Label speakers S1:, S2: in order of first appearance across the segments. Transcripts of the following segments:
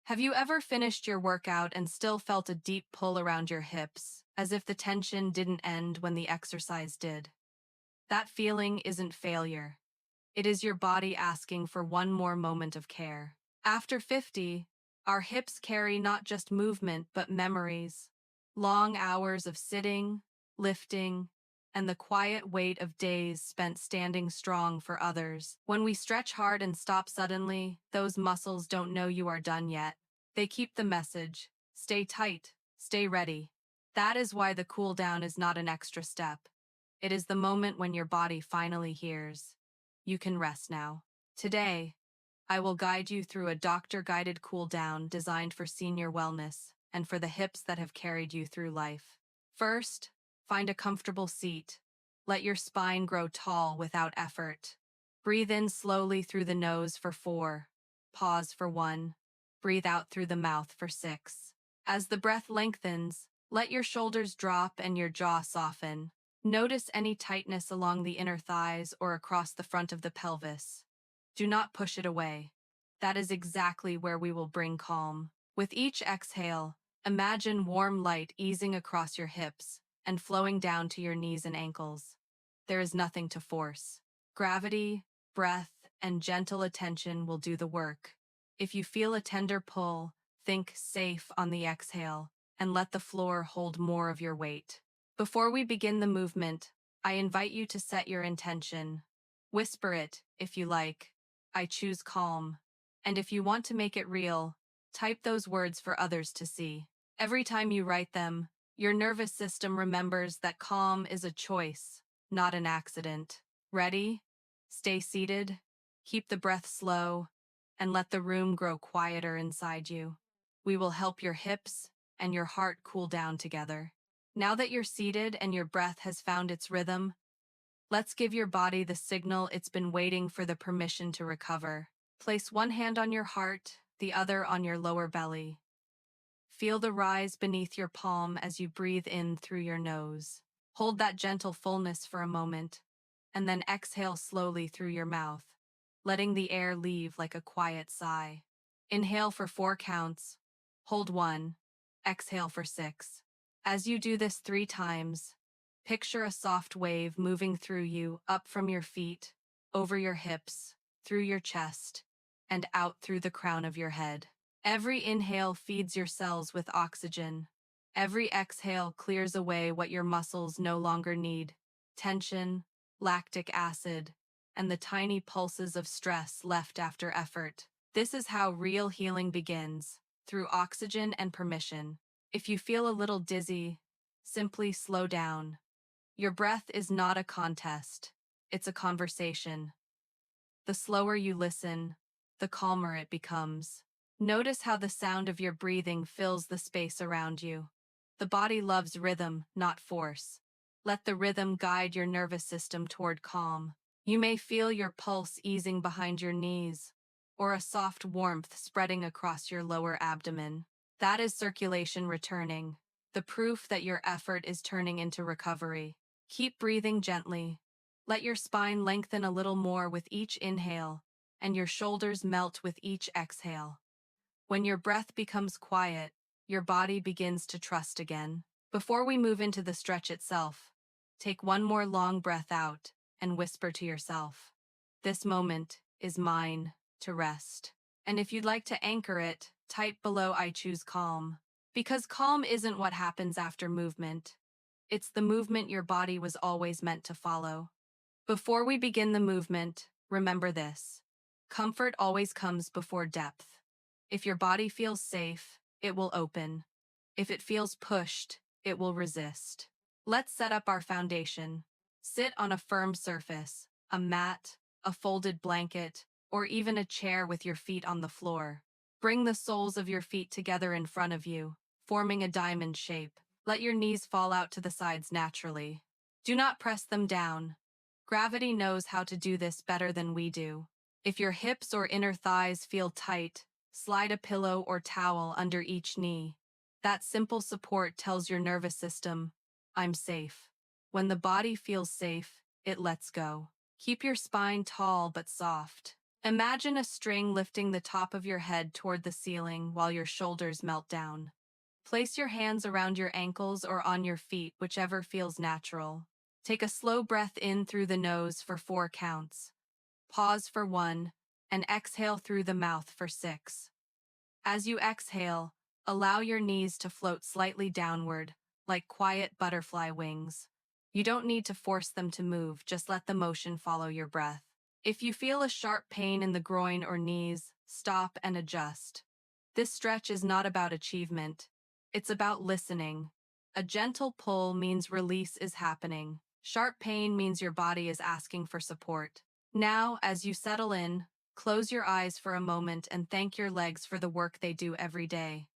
S1: Have you ever finished your workout and still felt a deep pull around your hips, as if the tension didn't end when the exercise did? That feeling isn't failure. It is your body asking for one more moment of care. After 50, our hips carry not just movement but memories. Long hours of sitting, lifting, and the quiet weight of days spent standing strong for others. When we stretch hard and stop suddenly, those muscles don't know you are done yet. They keep the message: stay tight, stay ready. That is why the cool down is not an extra step. It is the moment when your body finally hears, you can rest now. Today, I will guide you through a doctor-guided cool down designed for senior wellness and for the hips that have carried you through life. First, find a comfortable seat. Let your spine grow tall without effort. Breathe in slowly through the nose for 4. Pause for 1. Breathe out through the mouth for 6. As the breath lengthens, let your shoulders drop and your jaw soften. Notice any tightness along the inner thighs or across the front of the pelvis. Do not push it away. That is exactly where we will bring calm. With each exhale, imagine warm light easing across your hips and flowing down to your knees and ankles. There is nothing to force. Gravity, breath, and gentle attention will do the work. If you feel a tender pull, think safe on the exhale and let the floor hold more of your weight. Before we begin the movement, I invite you to set your intention. Whisper it, if you like. I choose calm. And if you want to make it real, type those words for others to see. Every time you write them, your nervous system remembers that calm is a choice, not an accident. Ready? Stay seated, keep the breath slow, and let the room grow quieter inside you. We will help your hips and your heart cool down together. Now that you're seated and your breath has found its rhythm, let's give your body the signal it's been waiting for, the permission to recover. Place one hand on your heart, the other on your lower belly. Feel the rise beneath your palm as you breathe in through your nose. Hold that gentle fullness for a moment, and then exhale slowly through your mouth, letting the air leave like a quiet sigh. Inhale for 4 counts. Hold 1. Exhale for 6. As you do this 3 times, picture a soft wave moving through you, up from your feet, over your hips, through your chest, and out through the crown of your head. Every inhale feeds your cells with oxygen. Every exhale clears away what your muscles no longer need: tension, lactic acid, and the tiny pulses of stress left after effort. This is how real healing begins, through oxygen and permission. If you feel a little dizzy, simply slow down. Your breath is not a contest, it's a conversation. The slower you listen, the calmer it becomes. Notice how the sound of your breathing fills the space around you. The body loves rhythm, not force. Let the rhythm guide your nervous system toward calm. You may feel your pulse easing behind your knees, or a soft warmth spreading across your lower abdomen. That is circulation returning, the proof that your effort is turning into recovery. Keep breathing gently. Let your spine lengthen a little more with each inhale, and your shoulders melt with each exhale. When your breath becomes quiet, your body begins to trust again. Before we move into the stretch itself, take one more long breath out and whisper to yourself, "This moment is mine to rest." And if you'd like to anchor it, type below, "I choose calm." Because calm isn't what happens after movement. It's the movement your body was always meant to follow. Before we begin the movement, remember this: comfort always comes before depth. If your body feels safe, it will open. If it feels pushed, it will resist. Let's set up our foundation. Sit on a firm surface, a mat, a folded blanket, or even a chair with your feet on the floor. Bring the soles of your feet together in front of you, forming a diamond shape. Let your knees fall out to the sides naturally. Do not press them down. Gravity knows how to do this better than we do. If your hips or inner thighs feel tight, slide a pillow or towel under each knee. That simple support tells your nervous system, "I'm safe." When the body feels safe, it lets go. Keep your spine tall but soft. Imagine a string lifting the top of your head toward the ceiling while your shoulders melt down. Place your hands around your ankles or on your feet, whichever feels natural. Take a slow breath in through the nose for 4 counts. Pause for 1, and exhale through the mouth for 6. As you exhale, allow your knees to float slightly downward, like quiet butterfly wings. You don't need to force them to move, just let the motion follow your breath. If you feel a sharp pain in the groin or knees, stop and adjust. This stretch is not about achievement. It's about listening. A gentle pull means release is happening. Sharp pain means your body is asking for support. Now, as you settle in, close your eyes for a moment and thank your legs for the work they do every day.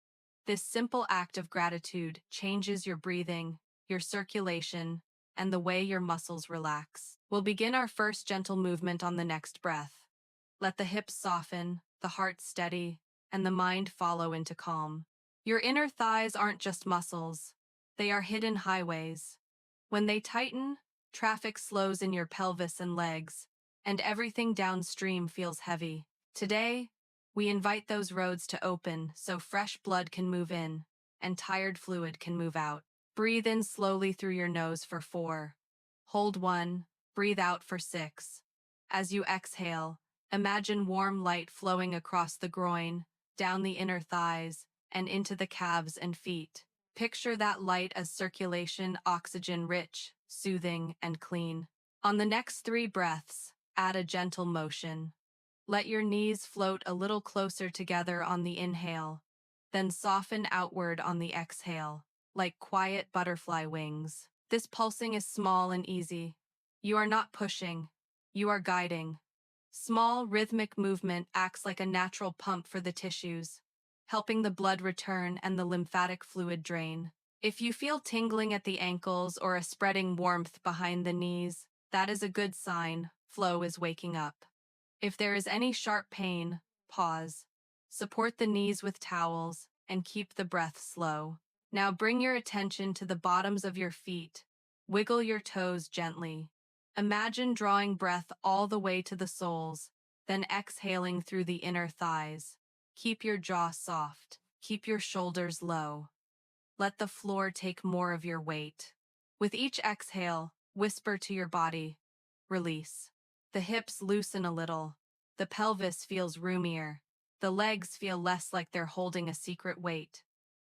S1: This simple act of gratitude changes your breathing, your circulation, and the way your muscles relax. We'll begin our first gentle movement on the next breath. Let the hips soften, the heart steady, and the mind follow into calm. Your inner thighs aren't just muscles. They are hidden highways. When they tighten, traffic slows in your pelvis and legs, and everything downstream feels heavy. Today, we invite those roads to open so fresh blood can move in and tired fluid can move out. Breathe in slowly through your nose for 4. Hold 1, breathe out for 6. As you exhale, imagine warm light flowing across the groin, down the inner thighs, and into the calves and feet. Picture that light as circulation, oxygen-rich, soothing, and clean. On the next 3 breaths, add a gentle motion. Let your knees float a little closer together on the inhale, then soften outward on the exhale, like quiet butterfly wings. This pulsing is small and easy. You are not pushing, you are guiding. Small, rhythmic movement acts like a natural pump for the tissues, helping the blood return and the lymphatic fluid drain. If you feel tingling at the ankles or a spreading warmth behind the knees, that is a good sign. Flow is waking up. If there is any sharp pain, pause. Support the knees with towels and keep the breath slow. Now bring your attention to the bottoms of your feet. Wiggle your toes gently. Imagine drawing breath all the way to the soles, then exhaling through the inner thighs. Keep your jaw soft. Keep your shoulders low. Let the floor take more of your weight. With each exhale, whisper to your body, release. The hips loosen a little. The pelvis feels roomier. The legs feel less like they're holding a secret weight.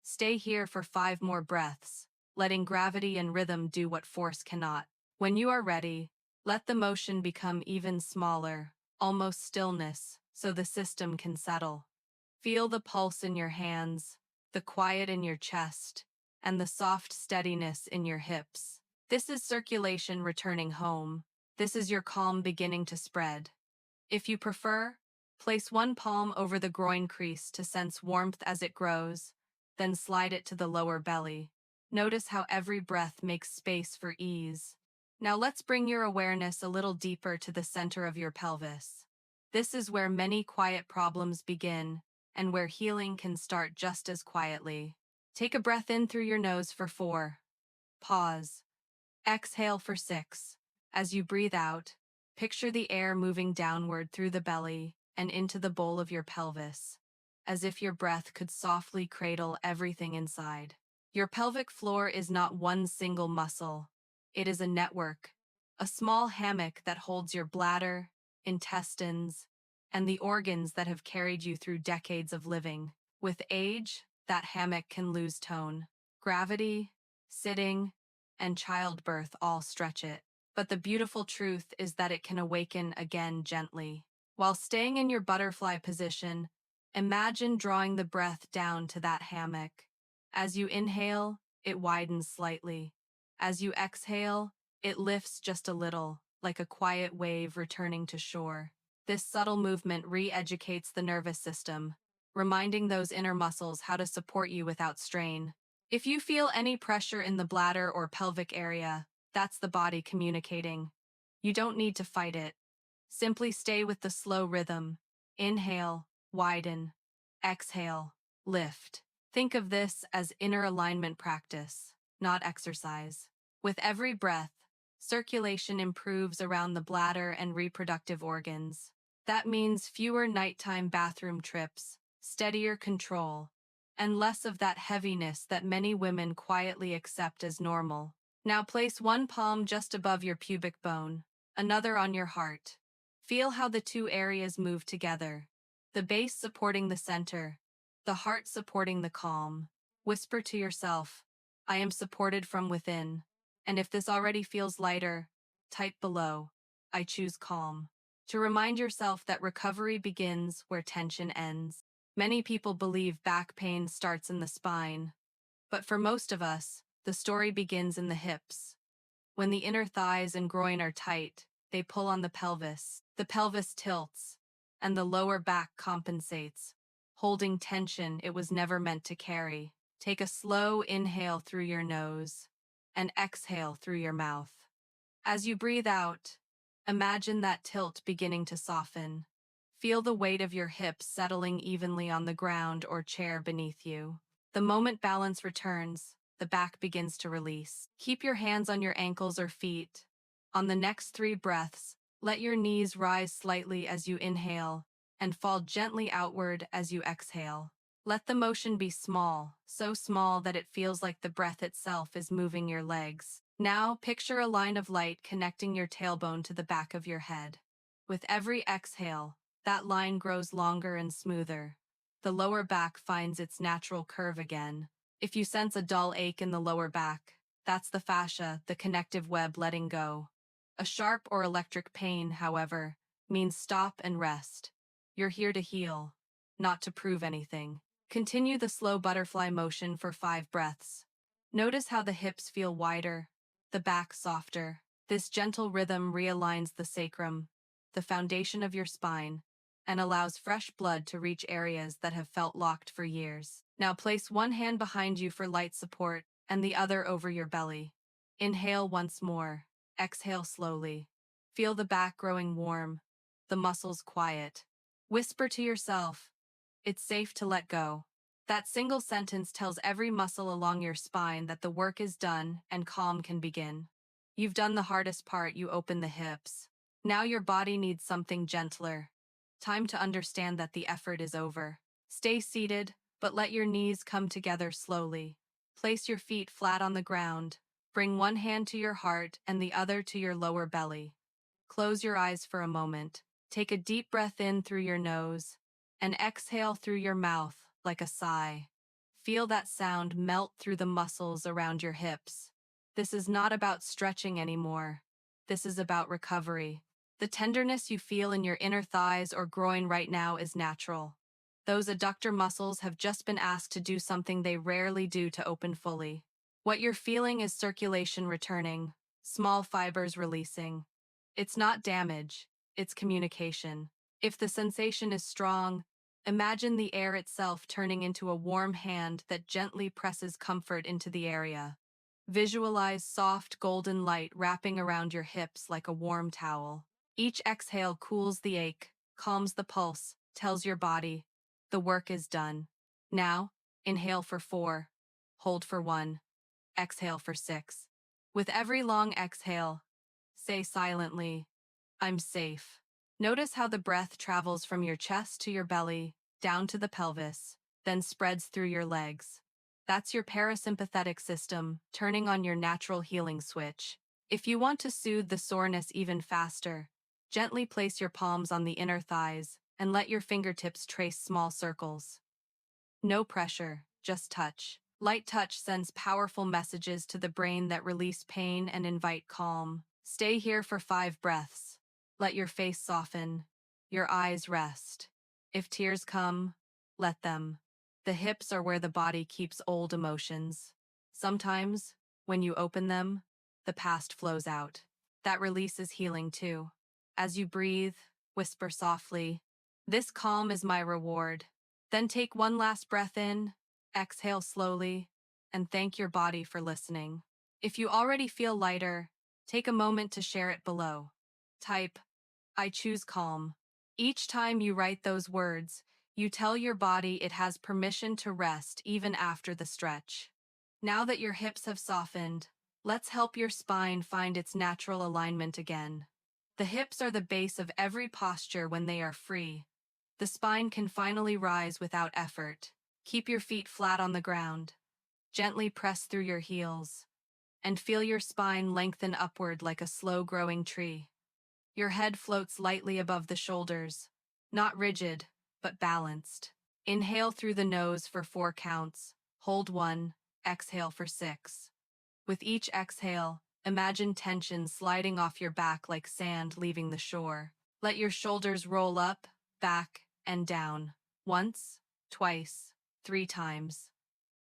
S1: Stay here for 5 more breaths, letting gravity and rhythm do what force cannot. When you are ready, let the motion become even smaller, almost stillness, so the system can settle. Feel the pulse in your hands, the quiet in your chest, and the soft steadiness in your hips. This is circulation returning home. This is your calm beginning to spread. If you prefer, place 1 palm over the groin crease to sense warmth as it grows, then slide it to the lower belly. Notice how every breath makes space for ease. Now let's bring your awareness a little deeper to the center of your pelvis. This is where many quiet problems begin, and where healing can start just as quietly. Take a breath in through your nose for 4. Pause. Exhale for 6. As you breathe out, picture the air moving downward through the belly and into the bowl of your pelvis, as if your breath could softly cradle everything inside. Your pelvic floor is not one single muscle. It is a network, a small hammock that holds your bladder, intestines, and the organs that have carried you through decades of living. With age, that hammock can lose tone. Gravity, sitting, and childbirth all stretch it. But the beautiful truth is that it can awaken again gently. While staying in your butterfly position, imagine drawing the breath down to that hammock. As you inhale, it widens slightly. As you exhale, it lifts just a little, like a quiet wave returning to shore. This subtle movement re-educates the nervous system, reminding those inner muscles how to support you without strain. If you feel any pressure in the bladder or pelvic area, that's the body communicating. You don't need to fight it. Simply stay with the slow rhythm. Inhale, widen. Exhale, lift. Think of this as inner alignment practice, not exercise. With every breath, circulation improves around the bladder and reproductive organs. That means fewer nighttime bathroom trips, steadier control, and less of that heaviness that many women quietly accept as normal. Now place one palm just above your pubic bone, another on your heart. Feel how the two areas move together, the base supporting the center, the heart supporting the calm. Whisper to yourself, I am supported from within. And if this already feels lighter, type below, I choose calm. To remind yourself that recovery begins where tension ends. Many people believe back pain starts in the spine, but for most of us, the story begins in the hips. When the inner thighs and groin are tight, they pull on the pelvis tilts, and the lower back compensates, holding tension it was never meant to carry. Take a slow inhale through your nose and exhale through your mouth. As you breathe out, imagine that tilt beginning to soften. Feel the weight of your hips settling evenly on the ground or chair beneath you. The moment balance returns, the back begins to release. Keep your hands on your ankles or feet. On the next 3 breaths, let your knees rise slightly as you inhale and fall gently outward as you exhale. Let the motion be small, so small that it feels like the breath itself is moving your legs. Now, picture a line of light connecting your tailbone to the back of your head. With every exhale, that line grows longer and smoother. The lower back finds its natural curve again. If you sense a dull ache in the lower back, that's the fascia, the connective web letting go. A sharp or electric pain, however, means stop and rest. You're here to heal, not to prove anything. Continue the slow butterfly motion for 5 breaths. Notice how the hips feel wider, the back softer. This gentle rhythm realigns the sacrum, the foundation of your spine, and allows fresh blood to reach areas that have felt locked for years. Now place one hand behind you for light support and the other over your belly. Inhale once more. Exhale slowly. Feel the back growing warm, the muscles quiet. Whisper to yourself, it's safe to let go. That single sentence tells every muscle along your spine that the work is done and calm can begin. You've done the hardest part, you open the hips. Now your body needs something gentler. Time to understand that the effort is over. Stay seated, but let your knees come together slowly. Place your feet flat on the ground. Bring one hand to your heart and the other to your lower belly. Close your eyes for a moment. Take a deep breath in through your nose and exhale through your mouth like a sigh. Feel that sound melt through the muscles around your hips. This is not about stretching anymore. This is about recovery. The tenderness you feel in your inner thighs or groin right now is natural. Those adductor muscles have just been asked to do something they rarely do to open fully. What you're feeling is circulation returning, small fibers releasing. It's not damage, it's communication. If the sensation is strong, imagine the air itself turning into a warm hand that gently presses comfort into the area. Visualize soft golden light wrapping around your hips like a warm towel. Each exhale cools the ache, calms the pulse, tells your body, the work is done. Now, inhale for 4, hold for 1, exhale for 6. With every long exhale, say silently, I'm safe. Notice how the breath travels from your chest to your belly, down to the pelvis, then spreads through your legs. That's your parasympathetic system, turning on your natural healing switch. If you want to soothe the soreness even faster, gently place your palms on the inner thighs and let your fingertips trace small circles. No pressure, just touch. Light touch sends powerful messages to the brain that release pain and invite calm. Stay here for 5 breaths. Let your face soften, your eyes rest. If tears come, let them. The hips are where the body keeps old emotions. Sometimes, when you open them, the past flows out. That release is healing too. As you breathe, whisper softly, this calm is my reward. Then take one last breath in, exhale slowly, and thank your body for listening. If you already feel lighter, take a moment to share it below. Type, I choose calm. Each time you write those words, you tell your body it has permission to rest even after the stretch. Now that your hips have softened, let's help your spine find its natural alignment again. The hips are the base of every posture when they are free. The spine can finally rise without effort. Keep your feet flat on the ground. Gently press through your heels. And feel your spine lengthen upward like a slow-growing tree. Your head floats lightly above the shoulders, not rigid, but balanced. Inhale through the nose for 4 counts. Hold 1, exhale for 6. With each exhale, imagine tension sliding off your back like sand leaving the shore. Let your shoulders roll up, back, and down. Once, twice, 3 times.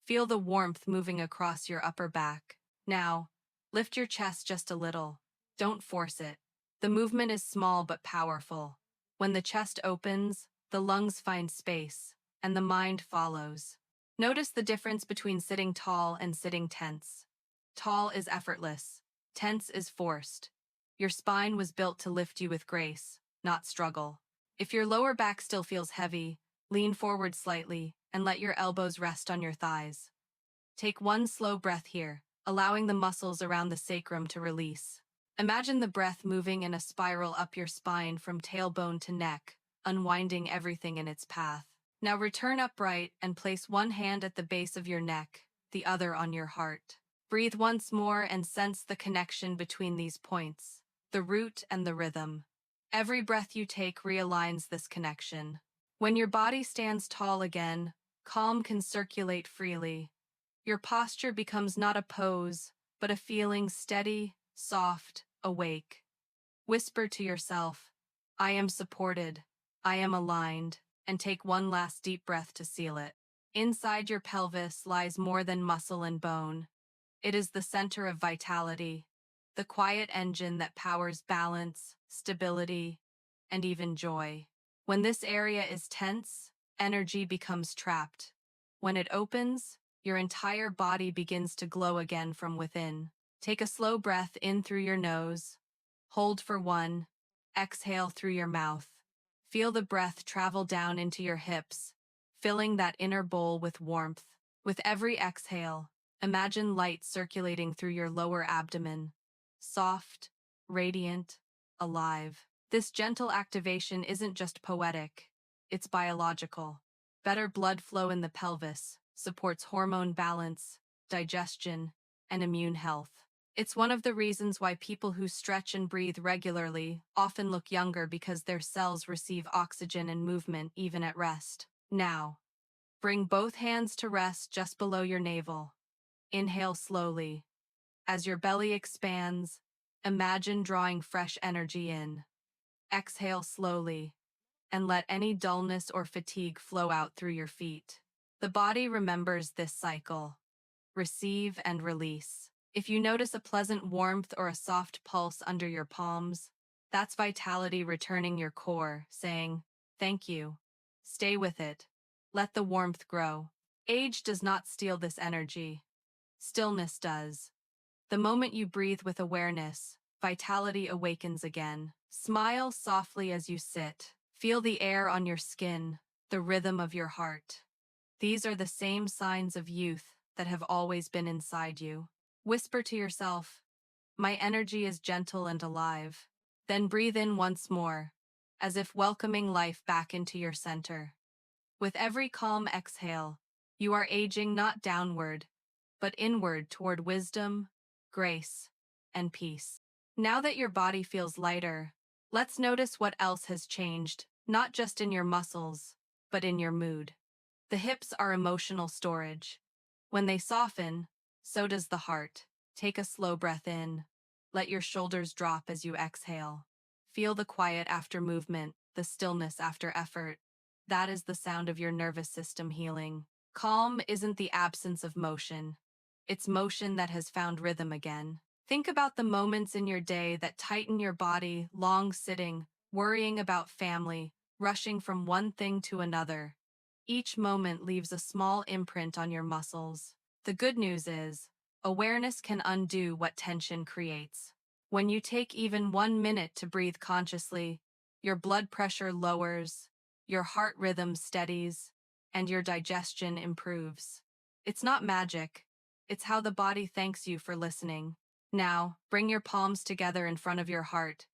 S1: Feel the warmth moving across your upper back. Now, lift your chest just a little. Don't force it. The movement is small but powerful. When the chest opens, the lungs find space, and the mind follows. Notice the difference between sitting tall and sitting tense. Tall is effortless. Tense is forced. Your spine was built to lift you with grace, not struggle. If your lower back still feels heavy, lean forward slightly and let your elbows rest on your thighs. Take 1 slow breath here, allowing the muscles around the sacrum to release. Imagine the breath moving in a spiral up your spine from tailbone to neck, unwinding everything in its path. Now return upright and place 1 hand at the base of your neck, the other on your heart. Breathe once more and sense the connection between these points, the root and the rhythm. Every breath you take realigns this connection. When your body stands tall again, calm can circulate freely. Your posture becomes not a pose, but a feeling steady, soft, awake. Whisper to yourself, I am supported, I am aligned, and take 1 last deep breath to seal it. Inside your pelvis lies more than muscle and bone. It is the center of vitality, the quiet engine that powers balance, stability, and even joy. When this area is tense, energy becomes trapped. When it opens, your entire body begins to glow again from within. Take a slow breath in through your nose. Hold for 1. Exhale through your mouth. Feel the breath travel down into your hips, filling that inner bowl with warmth. With every exhale, imagine light circulating through your lower abdomen. Soft, radiant, alive. This gentle activation isn't just poetic, it's biological. Better blood flow in the pelvis supports hormone balance, digestion, and immune health. It's one of the reasons why people who stretch and breathe regularly often look younger because their cells receive oxygen and movement even at rest. Now, bring both hands to rest just below your navel. Inhale slowly. As your belly expands, imagine drawing fresh energy in. Exhale slowly, and let any dullness or fatigue flow out through your feet. The body remembers this cycle. Receive and release. If you notice a pleasant warmth or a soft pulse under your palms, that's vitality returning your core, saying, thank you. Stay with it. Let the warmth grow. Age does not steal this energy. Stillness does. The moment you breathe with awareness, vitality awakens again. Smile softly as you sit. Feel the air on your skin, the rhythm of your heart. These are the same signs of youth that have always been inside you. Whisper to yourself, my energy is gentle and alive. Then breathe in once more, as if welcoming life back into your center. With every calm exhale, you are aging not downward, but inward toward wisdom, grace, and peace. Now that your body feels lighter, let's notice what else has changed, not just in your muscles, but in your mood. The hips are emotional storage. When they soften, so does the heart. Take a slow breath in. Let your shoulders drop as you exhale. Feel the quiet after movement, the stillness after effort. That is the sound of your nervous system healing. Calm isn't the absence of motion. It's motion that has found rhythm again. Think about the moments in your day that tighten your body, long sitting, worrying about family, rushing from one thing to another. Each moment leaves a small imprint on your muscles. The good news is, awareness can undo what tension creates. When you take even 1 minute to breathe consciously, your blood pressure lowers, your heart rhythm steadies, and your digestion improves. It's not magic. It's how the body thanks you for listening. Now, bring your palms together in front of your heart.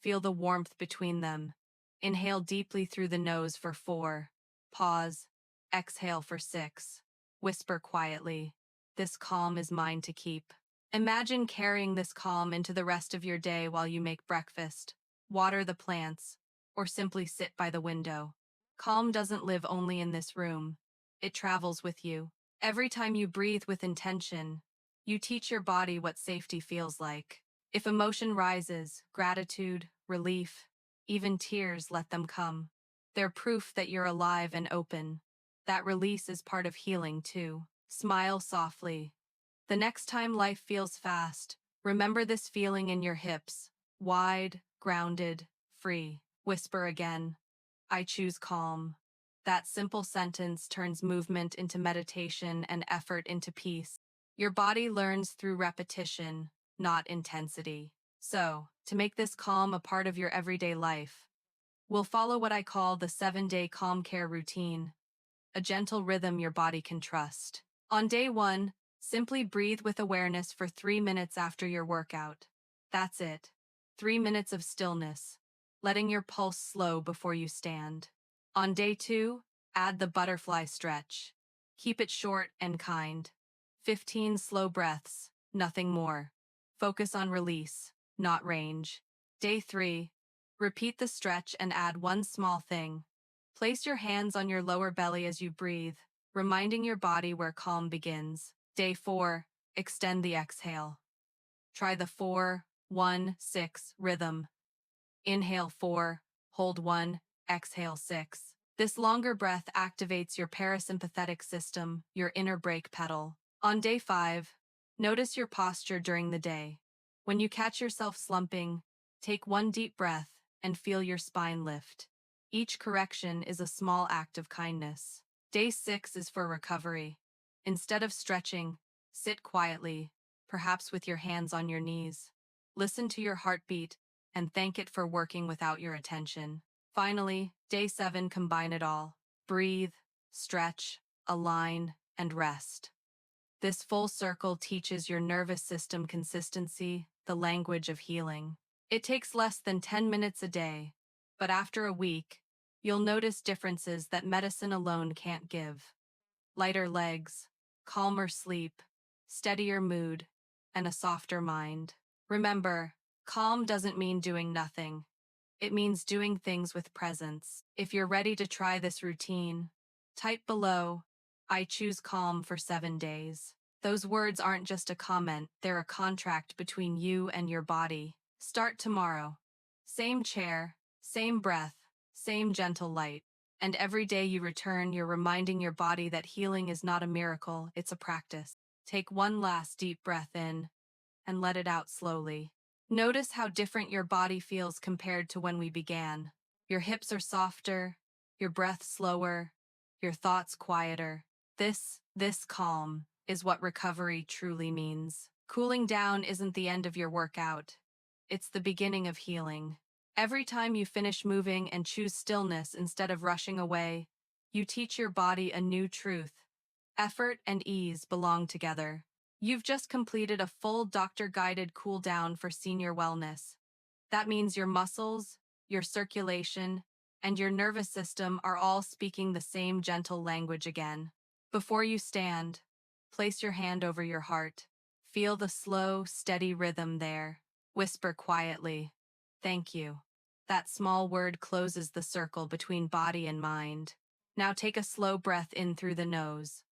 S1: Feel the warmth between them. Inhale deeply through the nose for 4. Pause. Exhale for 6. Whisper quietly. This calm is mine to keep. Imagine carrying this calm into the rest of your day while you make breakfast, water the plants, or simply sit by the window. Calm doesn't live only in this room. It travels with you. Every time you breathe with intention, you teach your body what safety feels like. If emotion rises, gratitude, relief, even tears, let them come. They're proof that you're alive and open. That release is part of healing, too. Smile softly. The next time life feels fast, remember this feeling in your hips. Wide, grounded, free. Whisper again. I choose calm. That simple sentence turns movement into meditation and effort into peace. Your body learns through repetition, not intensity. So, to make this calm a part of your everyday life, we'll follow what I call the 7-day CalmCare routine, a gentle rhythm your body can trust. On day 1, simply breathe with awareness for 3 minutes after your workout. That's it. 3 minutes of stillness, letting your pulse slow before you stand. On day 2, add the butterfly stretch. Keep it short and kind. 15 slow breaths, nothing more. Focus on release, not range. Day 3, repeat the stretch and add one small thing. Place your hands on your lower belly as you breathe, reminding your body where calm begins. Day 4, extend the exhale. Try the 4-1-6 rhythm. Inhale 4, hold 1, exhale 6. This longer breath activates your parasympathetic system, your inner brake pedal. On day 5, notice your posture during the day. When you catch yourself slumping, take one deep breath and feel your spine lift. Each correction is a small act of kindness. Day 6 is for recovery. Instead of stretching, sit quietly, perhaps with your hands on your knees. Listen to your heartbeat and thank it for working without your attention. Finally, day 7, combine it all. Breathe, stretch, align, and rest. This full circle teaches your nervous system consistency, the language of healing. It takes less than 10 minutes a day, but after a week, you'll notice differences that medicine alone can't give. Lighter legs, calmer sleep, steadier mood, and a softer mind. Remember, calm doesn't mean doing nothing. It means doing things with presence. If you're ready to try this routine, type below, I choose calm for 7 days. Those words aren't just a comment, they're a contract between you and your body. Start tomorrow. Same chair, same breath, same gentle light. And every day you return, you're reminding your body that healing is not a miracle, it's a practice. Take one last deep breath in and let it out slowly. Notice how different your body feels compared to when we began. Your hips are softer, your breath slower, your thoughts quieter. This calm is what recovery truly means. Cooling down isn't the end of your workout. It's the beginning of healing. Every time you finish moving and choose stillness instead of rushing away, you teach your body a new truth. Effort and ease belong together. You've just completed a full doctor-guided cool-down for senior wellness. That means your muscles, your circulation, and your nervous system are all speaking the same gentle language again. Before you stand, place your hand over your heart. Feel the slow, steady rhythm there. Whisper quietly, "Thank you." That small word closes the circle between body and mind. Now take a slow breath in through the nose.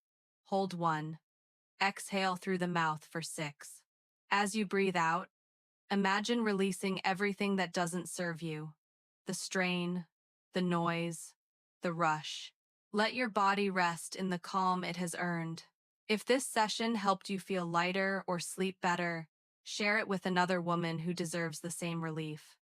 S1: Hold 1. Exhale through the mouth for 6. As you breathe out, imagine releasing everything that doesn't serve you. The strain, the noise, the rush. Let your body rest in the calm it has earned. If this session helped you feel lighter or sleep better, share it with another woman who deserves the same relief.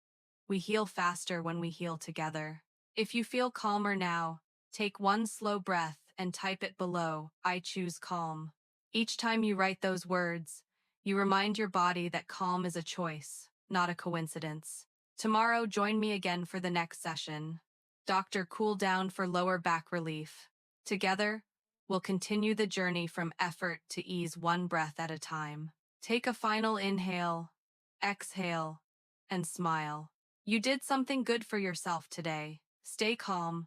S1: We heal faster when we heal together. If you feel calmer now, take one slow breath and type it below, I choose calm. Each time you write those words, you remind your body that calm is a choice, not a coincidence. Tomorrow, join me again for the next session. Dr. Cool Down for lower back relief. Together, we'll continue the journey from effort to ease, one breath at a time. Take a final inhale, exhale, and smile. You did something good for yourself today. Stay calm,